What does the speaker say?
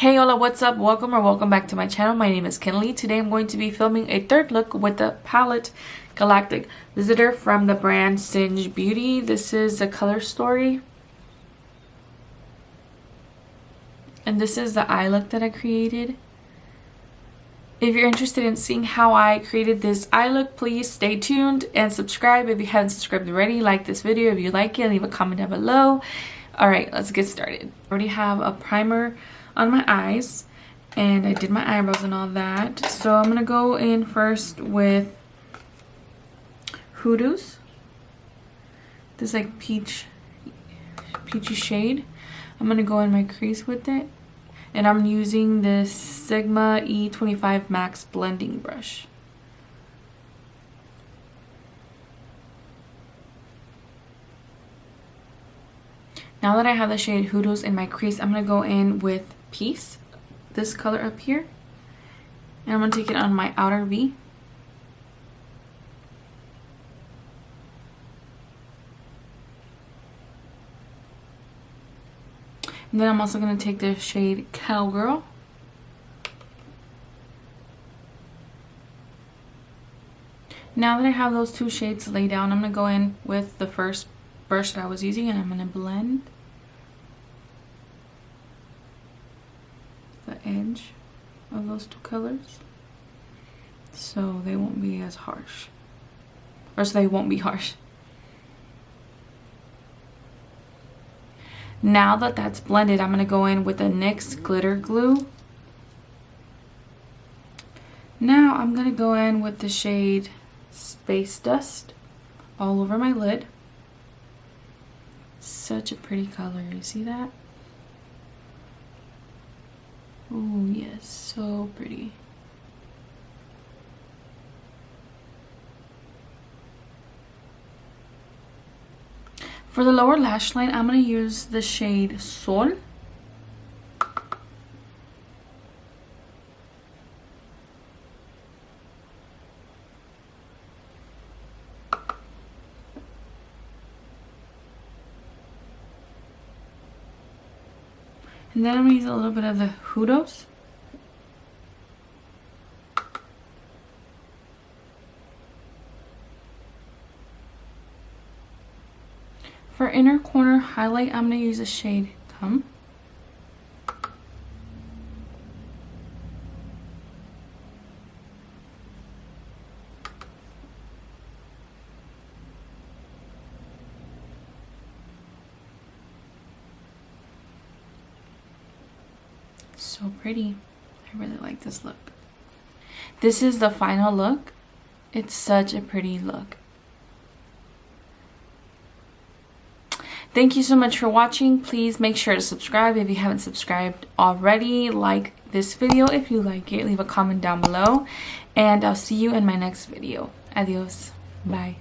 Hey hola, what's up? Welcome back to my channel. My name is Kinley. Today I'm going to be filming a third look with the palette Galactic Visitor from the brand Singe Beauty. This is a color story. And this is the eye look that I created. If you're interested in seeing how I created this eye look, please stay tuned and subscribe if you haven't subscribed already. Like this video if you like it, leave a comment down below. Alright, let's get started. I already have a primer on my eyes and I did my eyebrows and all that. So I'm going to go in first with Hoodoos. This like peachy shade. I'm going to go in my crease with it. And I'm using this Sigma E25 Max blending brush. Now that I have the shade Hoodoos in my crease, I'm going to go in with Peace, this color up here. And I'm going to take it on my outer V. And then I'm also going to take the shade Cowgirl. Now that I have those two shades laid down, I'm going to go in with the first brush that I was using and I'm going to blend the edge of those two colors so they won't be as harsh. Or so they won't be harsh. Now that that's blended, I'm going to go in with the NYX glitter glue. Now I'm going to go in with the shade Space Dust all over my lid. Such a pretty color, you see that? Oh yes, so pretty. For the lower lash line, I'm going to use the shade Sol. And then I'm going to use a little bit of the Hoodoos. For inner corner highlight, I'm going to use a shade Come. So pretty. I really like this look. This is the final look. It's such a pretty look. Thank you so much for watching. Please make sure to subscribe if you haven't subscribed already. Like this video if you like it. Leave a comment down below. And I'll see you in my next video. Adios. Bye.